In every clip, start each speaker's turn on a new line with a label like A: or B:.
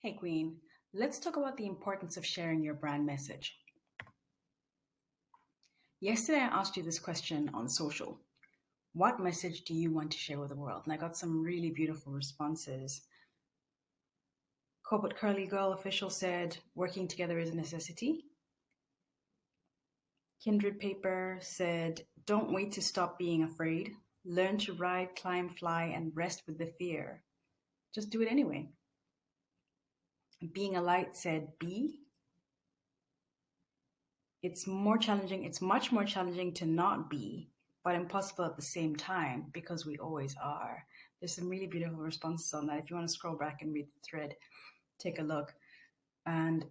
A: Hey, Queen, let's talk about the importance of sharing your brand message. Yesterday, I asked you this question on social. What message do you want to share with the world? And I got some really beautiful responses. Corporate Curly Girl official said, working together is a necessity. Kindred Paper said, don't wait to stop being afraid. Learn to ride, climb, fly, and rest with the fear. Just do it anyway. Being a Light said, be. It's more challenging, it's much more challenging to not be, but impossible at the same time because we always are. There's some really beautiful responses on that. If you want to scroll back and read the thread, take a look. And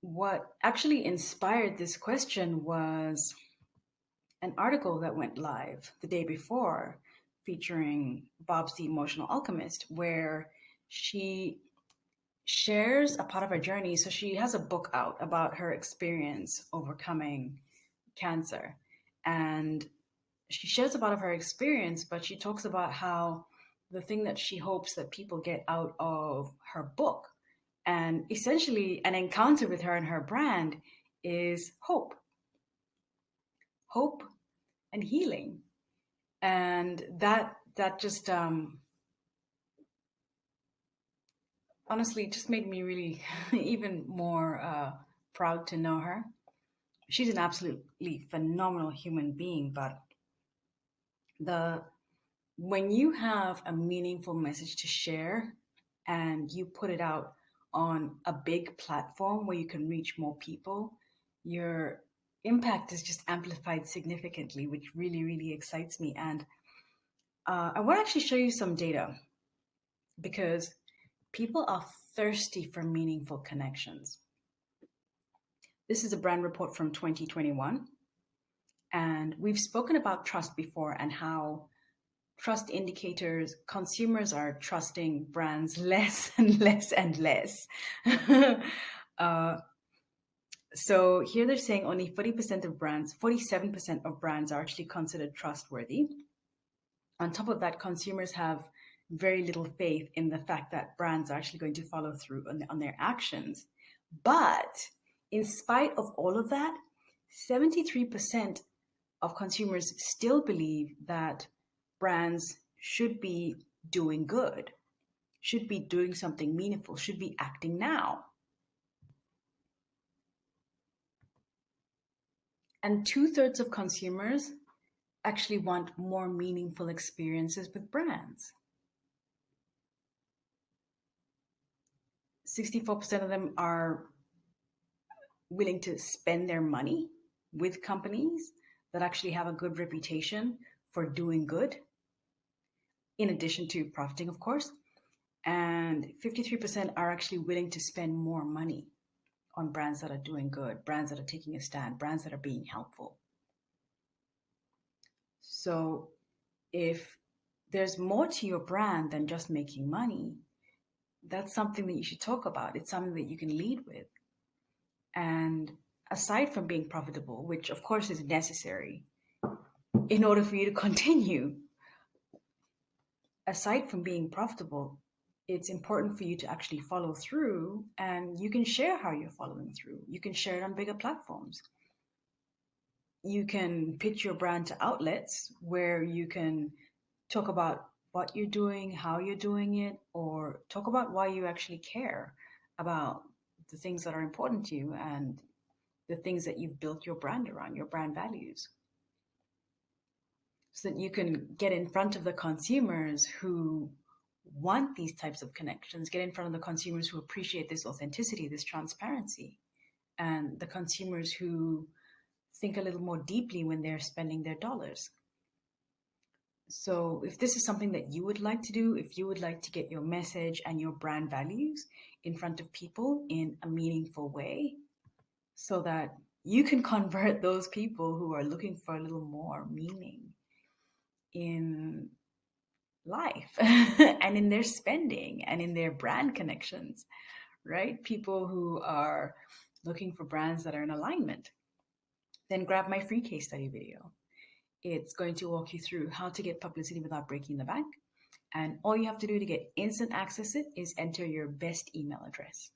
A: what actually inspired this question was an article that went live the day before featuring Bob's the Emotional Alchemist, where she shares a part of her journey. So she has a book out about her experience overcoming cancer. And she shares a lot of her experience, but she talks about how the thing that she hopes that people get out of her book and essentially an encounter with her and her brand is hope and healing. And that just honestly just made me really even more proud to know her. She's an absolutely phenomenal human being, but the when you have a meaningful message to share and you put it out on a big platform where you can reach more people, your impact is just amplified significantly, which really, really excites me. And I want to actually show you some data because people are thirsty for meaningful connections. This is a brand report from 2021. And we've spoken about trust before and how trust indicators, consumers are trusting brands less and less and less. uh, so here they're saying only 40% of brands, 47% of brands are actually considered trustworthy. On top of that, consumers have very little faith in the fact that brands are actually going to follow through on their actions. But in spite of all of that, 73% of consumers still believe that brands should be doing good, should be doing something meaningful, should be acting now. And 2/3 of consumers actually want more meaningful experiences with brands. 64% of them are willing to spend their money with companies that actually have a good reputation for doing good, in addition to profiting, of course. And 53% are actually willing to spend more money on brands that are doing good, brands that are taking a stand, brands that are being helpful. So if there's more to your brand than just making money, that's something that you should talk about. It's something that you can lead with. And aside from being profitable, which of course is necessary in order for you to continue, aside from being profitable, it's important for you to actually follow through, and you can share how you're following through. You can share it on bigger platforms. You can pitch your brand to outlets where you can talk about what you're doing, how you're doing it, or talk about why you actually care about the things that are important to you and the things that you've built your brand around, your brand values. So that you can get in front of the consumers who want these types of connections, get in front of the consumers who appreciate this authenticity, this transparency, and the consumers who think a little more deeply when they're spending their dollars. So, if this is something that you would like to do, if you would like to get your message and your brand values in front of people in a meaningful way, so that you can convert those people who are looking for a little more meaning in life and in their spending and in their brand connections, right? People who are looking for brands that are in alignment, then grab my free case study video. It's going to walk you through how to get publicity without breaking the bank, And all you have to do to get instant access it is enter your best email address.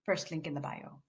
A: First link in the bio.